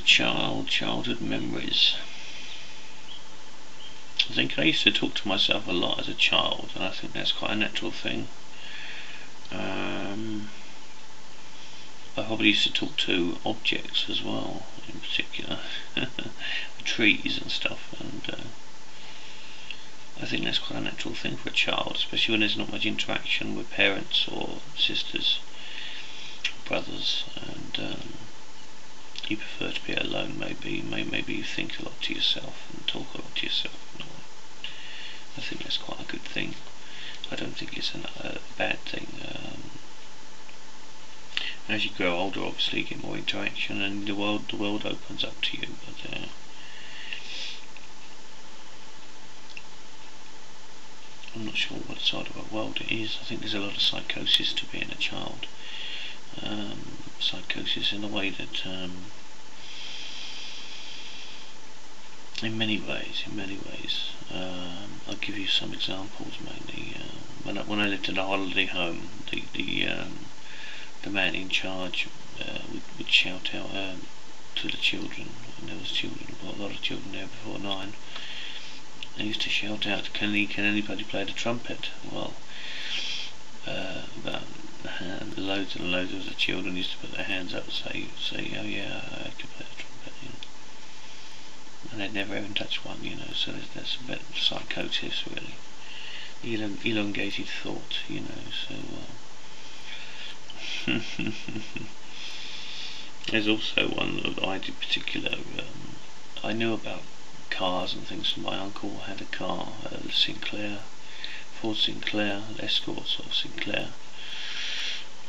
child, childhood memories. I think I used to talk to myself a lot as a child, and I think that's quite a natural thing. I probably used to talk to objects as well, in particular, trees and stuff, and I think that's quite a natural thing for a child, especially when there's not much interaction with parents or sisters, brothers, and you prefer to be alone. Maybe you think a lot to yourself and talk a lot to yourself. I think that's quite a good thing. I don't think it's a bad thing. As you grow older, obviously you get more interaction, and the world opens up to you. But I'm not sure what side of a world it is. I think there's a lot of psychosis to being a child. Psychosis in a way that, in many ways, I'll give you some examples mainly. When I lived in a holiday home, the man in charge would shout out to the children, and there was a lot of children there before 9. They used to shout out, can anybody play the trumpet? Well, loads and loads of the children used to put their hands up and say, oh yeah, I could play the trumpet, you know. And they'd never even touched one, you know. So there's a bit of psychosis, really, elongated thought, you know. So there's also one that I did particular. I knew about cars and things from my uncle. Had a car, Ford Sinclair, Escort sort of Sinclair,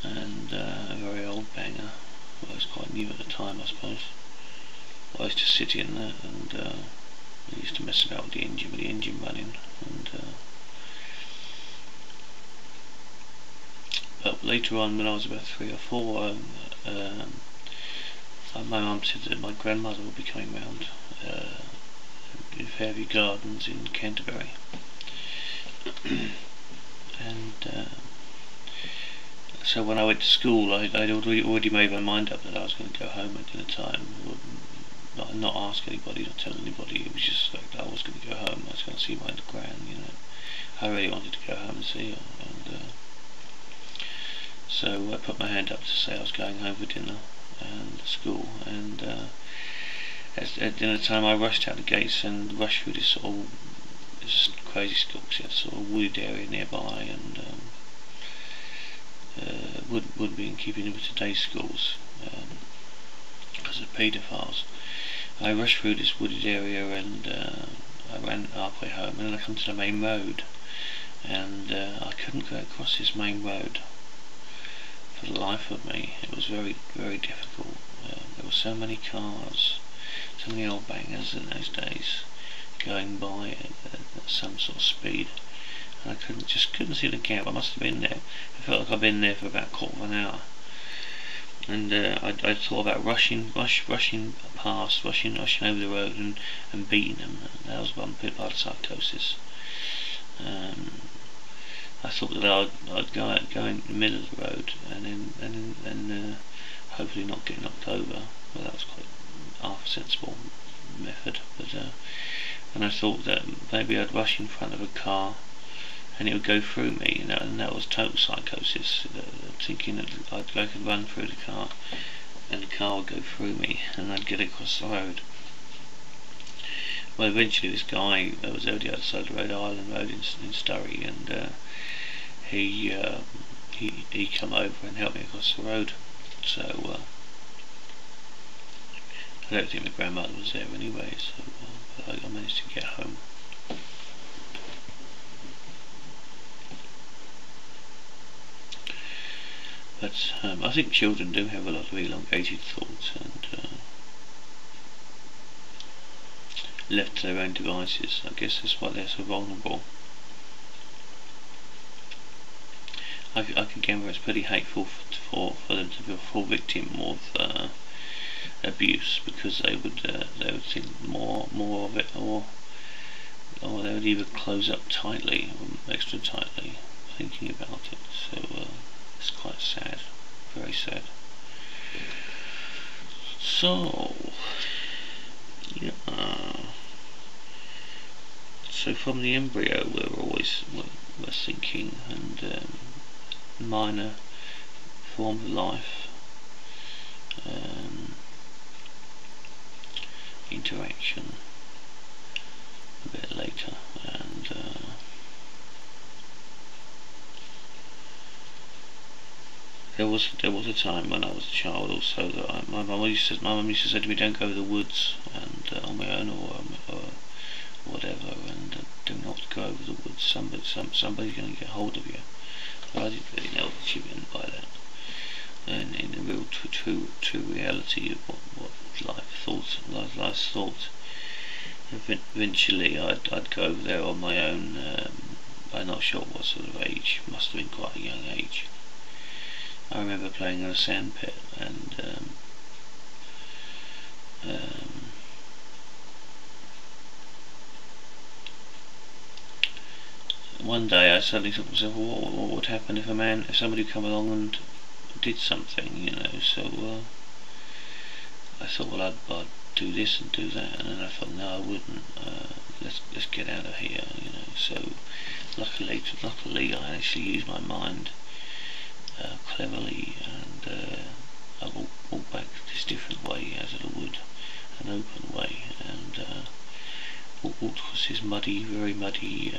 and a very old banger. Well, it was quite new at the time, I suppose. I used to sit in there, and I used to mess about with the engine running, and but later on, when I was about 3 or 4, my mum said that my grandmother would be coming round in Fairview Gardens in Canterbury, and so when I went to school, I'd already made my mind up that I was going to go home at dinner time, not ask anybody, not tell anybody. It was just like I was going to go home. I was going to see my gran, you know. I really wanted to go home and see her, and so I put my hand up to say I was going home for dinner and school, and at dinner time I rushed out the gates and rushed through this crazy school, because it had a sort of wooded area nearby, and wouldn't be in keeping with today's schools because of paedophiles. I rushed through this wooded area, and I ran halfway home, and then I come to the main road, and I couldn't go across this main road for the life of me. It was very, very difficult. There were so many cars, so many old bangers in those days going by at some sort of speed, and I couldn't see the gap. I must have been there. I felt like I'd been there for about a quarter of an hour, and I thought about rushing past, rushing over the road and beating them. That was one bit part of psychosis. I thought that I'd go in the middle of the road and then hopefully not get knocked over. Well, that was quite half a sensible method, but and I thought that maybe I'd rush in front of a car and it would go through me, you know, and that was total psychosis, thinking that I could run through the car and the car would go through me and I'd get across the road. Well, eventually this guy that was over the other side of the road, Island Road in Surrey, and he come over and helped me across the road. So I don't think my grandmother was there anyway, so but I managed to get home. But I think children do have a lot of elongated thoughts, and left to their own devices, I guess that's why they're so vulnerable. I can gamble it's pretty hateful for them to fall victim of abuse, because they would think more of it, or they would either close up tightly or extra tightly thinking about it. So it's quite sad, very sad. So from the embryo we're thinking, and minor form of life, interaction a bit later, and there was a time when I was a child also that my mum used to say to me, don't go to the woods and on my own or whatever, and do not go over the woods. Somebody's going to get hold of you. But I didn't really know what she meant by that. And in the real true reality of what life's thought. Eventually, I'd go over there on my own. I'm not sure what sort of age. Must have been quite a young age. I remember playing in a sandpit, and one day I suddenly thought to myself, what would happen if somebody come along and did something, you know? So I thought, well, I'd do this and do that, and then I thought, no, I wouldn't. Let's get out of here, you know. So luckily, I actually used my mind cleverly, and I walked back this different way, as it would, an open way, and walked across this very muddy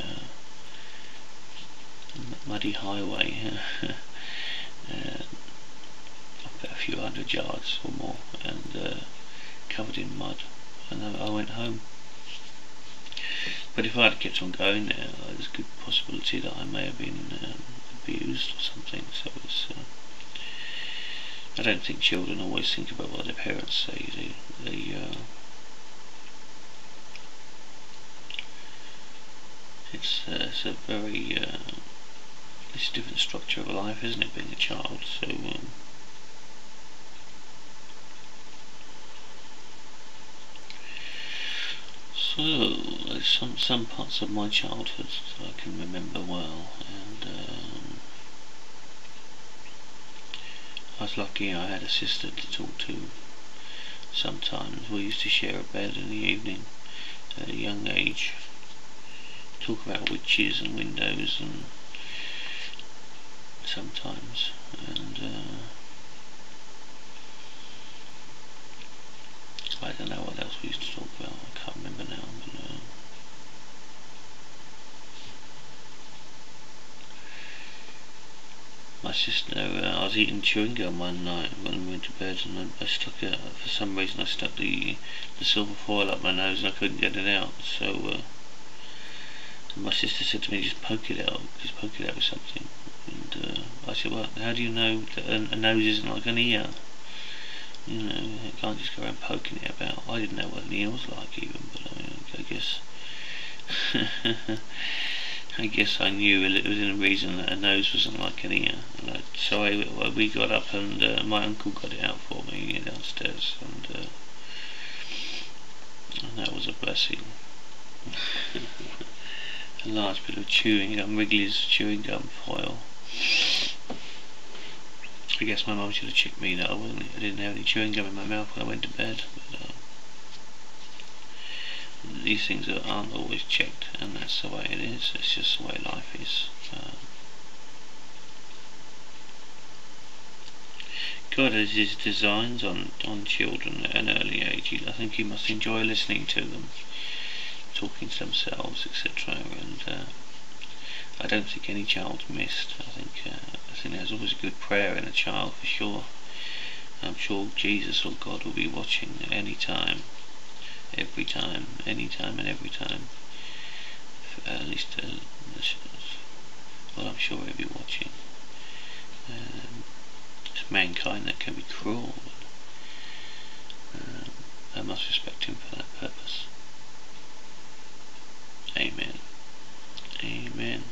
highway, about a few hundred yards or more, and covered in mud, and I went home. But if I had kept on going there, there's a good possibility that I may have been abused or something. So it's, I don't think children always think about what their parents say. It's a very it's a different structure of life, isn't it, being a child? So some parts of my childhood I can remember well, and I was lucky I had a sister to talk to sometimes. We used to share a bed in the evening at a young age, talk about witches and windows, and sometimes, and I don't know what else we used to talk about. I can't remember now, but my sister, I was eating chewing gum one night when we went to bed, and I stuck it, for some reason I stuck the silver foil up my nose and I couldn't get it out, so my sister said to me, just poke it out with something, and I said, well, how do you know that a nose isn't like an ear? You know, you can't just go around poking it about. I didn't know what an ear was like even, but I guess I guess I knew it was in a reason that a nose wasn't like an ear. So we got up, and my uncle got it out for me downstairs, and that was a blessing. A large bit of chewing gum, Wrigley's chewing gum foil. I guess my mum should have checked me that I didn't have any chewing gum in my mouth when I went to bed. But these things aren't always checked, and that's the way it is. It's just the way life is. God has his designs on children at an early age. I think you must enjoy listening to them, talking to themselves, etc. And I don't think any child's missed. I think there's always a good prayer in a child, for sure. I'm sure Jesus or God will be watching any time, every time, anytime and every time. At least, well, I'm sure he'll be watching. It's mankind that can be cruel, but I must respect him for that purpose. Amen. Amen.